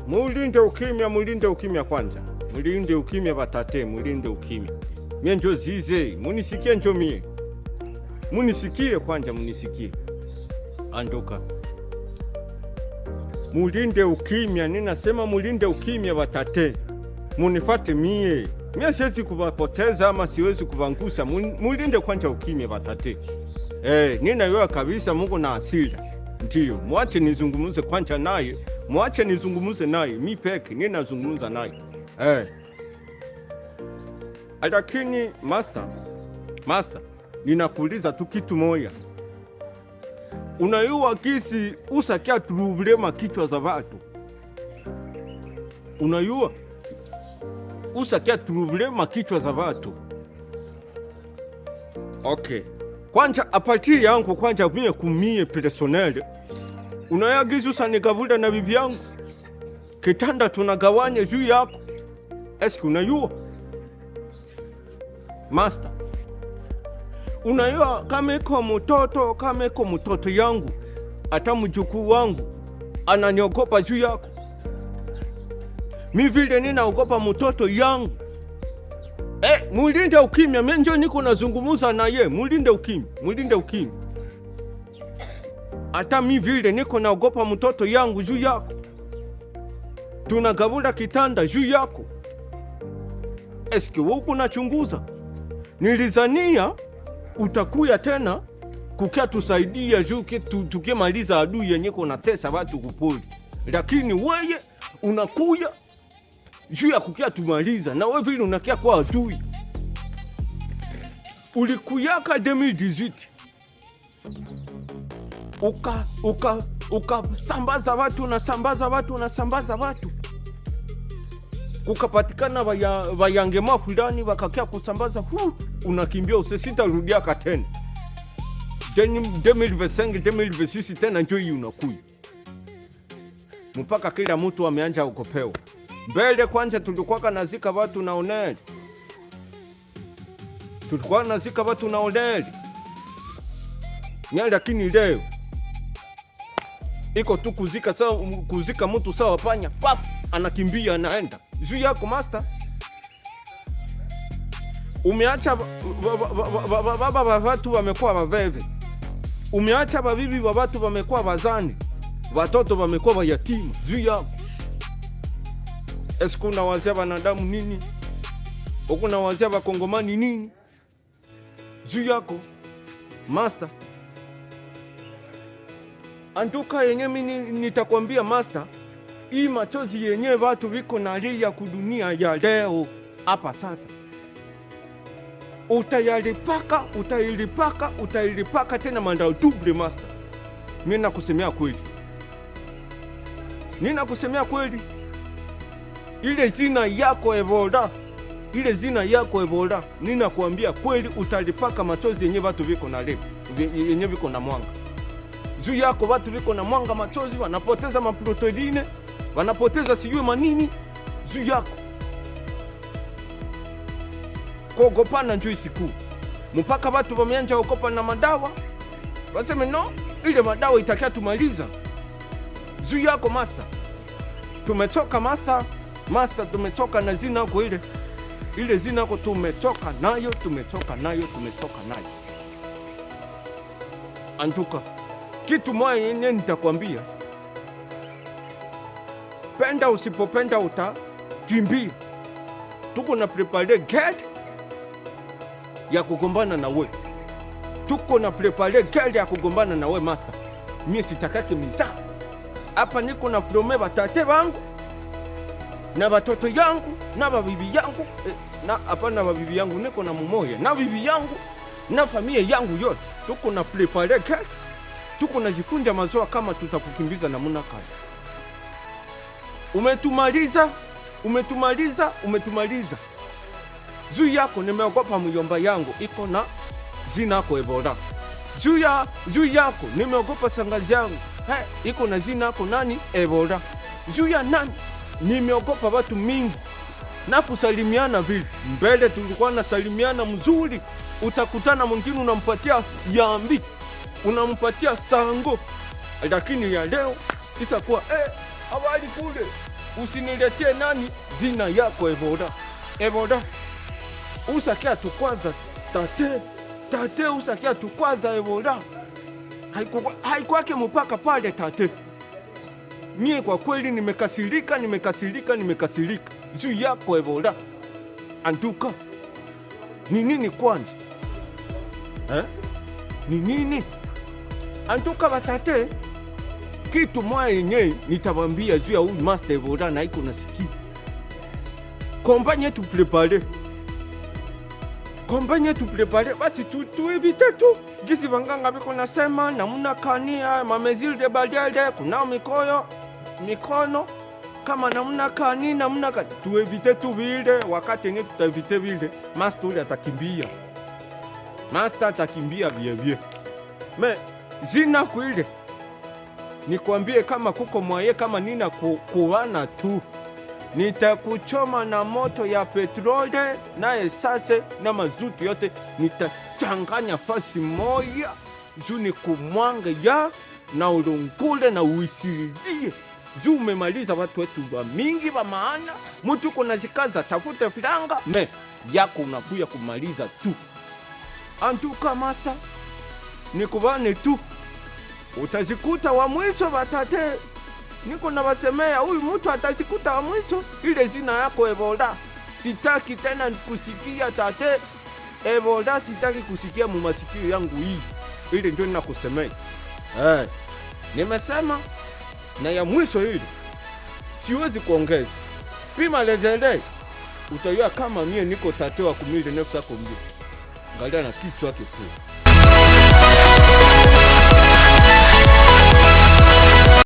mulinde ukimya kwanza. Mulinde ukimya batate, mulinde ukimya. Mie njo zize, munisikie njo mie. Munisikie kwanza, munisikie. Andoka. Mulinde ukimya, ninasema mulinde ukimya batate. Munifate mie. Mie siwezi kubapoteza ama siwezi kubangusa. Mulinde kwanza ukimya batate. Ninajua kabisa Mungu na hasira. Ndiyo, mwache nizungumuze kwanza naye. Mwache nizungumuze naye. Mi peke, ninazungumuza naye. Lakini master, ninakuuliza tu kitu moja. Unayua kisi usakia problema kichwa za watu? Unayua usakia problema kichwa za watu? Okay. Kwanza apatiri yangu kwanza mie kumie personel. Unayua kisi usanigabula na bibi yangu? Kitanda tunagawanya juu yako. Eski unayua? Master, unayua kama iko mtoto yangu, hata mjukuu wangu ananiogopa juu yako. Mi vile ninaogopa mtoto yangu. Mulinde ukimya, mimi ndio niko nazungumuza na ye. Mulinde ukimya. Hata mi vile niko naogopa mtoto yangu juu yako. Tunagabula kitanda juu yako. Eski wewe unachunguza? Nilizania utakuya tena kukia tusaidia juu tukimaliza adui yenye kuna tesa watu kupoli. Lakini wewe unakuya juu ya kukia tumaliza, na wewe vile unakia kwa adui. Ulikuyaka 2018. Sambaza watu. Kukapatikana vayangema fulani wakakia kusambaza, unakimbia usesita rudiaka tena. 2025 tena njo hii unakuya. Mpaka kila mtu ameanja ukopewa. Mbele kwanza tulikuwa nazika watu na oneli. Lakini leo iko tu kuzika mtu sawa panya. Paf! Anakimbia anaenda. Juu yako master. Umeacha baba wa watu wamekuwa waveve. Umeacha babibi wa watu wamekuwa wazani. Watoto wamekuwa wayatima. Juu yako. Esko unawazia wanadamu nini? Unawazia wakongomani nini? Juu yako master. Anduka yenye mimi nitakwambia master. Hii machozi yenye watu wiko na lia kudunia ya leo hapa sasa. Utailipaka tena manda double master. Mimi nakusemea kweli. Ile zina yako Ebola. Ninakuambia kweli utalipaka machozi yenye watu wiko na leo. Yenye wiko na mwanga. Juu yako watu wiko na mwanga machozi, wanapoteza maproteine. Wanapoteza sijui manini juu yako. Kuogopana njui siku. Mpaka watu wameanja ogopa na madawa. Waseme no, ile madawa itakia tumaliza. Juu yako master. Tumetoka master. Tumetoka na zina yako ile. Ile zina yako tumetoka nayo. Antuka. Kitu moja yenye nitakwambia. Penda usipopenda utakimbia. Tuko na prepare gate ya kugombana na we. Master. Mimi sitakake miza. Hapa niko na frome batate bangu na batoto yangu na babibi yangu na babibi yangu niko na mumoya na bibi yangu na familia yangu yote. Tuko na prepare gate. Tuko na jifunja mazoa kama tutakukimbiza na muna kali. Umetumaliza. Juu yako nimeogopa mjomba yangu iko na zina yako Ebola. Juu yako nimeogopa sangazi yangu iko na zina yako nani Ebola. Juu ya nani nimeogopa watu mingi. Na kusalimiana vile mbele tulikuwa na salimiana mzuri. Utakutana mwingine unampatia yambi, unampatia sango. Lakini ya leo isakuwa habari kule. Usiniletee nani zina yako Ebola. Ebola usakia tukwaza tate usakia tukwaza Ebola. Haikwake mpaka pale tate. Mie kwa kweli nimekasirika juu yako Ebola. Antuka ni nini kwanza ni nini? Antuka batate, kitu moja yenye nitabambia juu ya huyu Master Ebola na iko nasikia. Kompanye tu prepare basi tu evite tu. Gisi banganga biko nasema namuna kania mamezil de badiade kuna mikono kama namuna kani tu evite tu vile. Wakati ni tutavite vile Master atakimbia vye. Me jina kuile nikwambie, kama kuko mwaye kama nina kuwana tu, nitakuchoma na moto ya petroli na esase na mazutu yote, nitachanganya fasi moya juu ni kumwanga ya na ulungule na uisiridie juu umemaliza watu wetu wa mingi wa maana. Mtu kuna zikaza tafute filanga me yako unakuya kumaliza tu. Antuka Master nikubane tu, utazikuta wa mwisho batate. Niko na wasemea huyu mtu atazikuta wa mwisho. Ile zina yako Ebola sitaki tena kusikia tate. Ebola sitaki kusikia mu masikio yangu hii. Ile ndio ninakusemea. Nimesema na ya mwisho hili siwezi kuongeza. Pima lezele utayua kama mie niko tate wa kumili nefsa kumbi. Angalia na kichwa kikuu.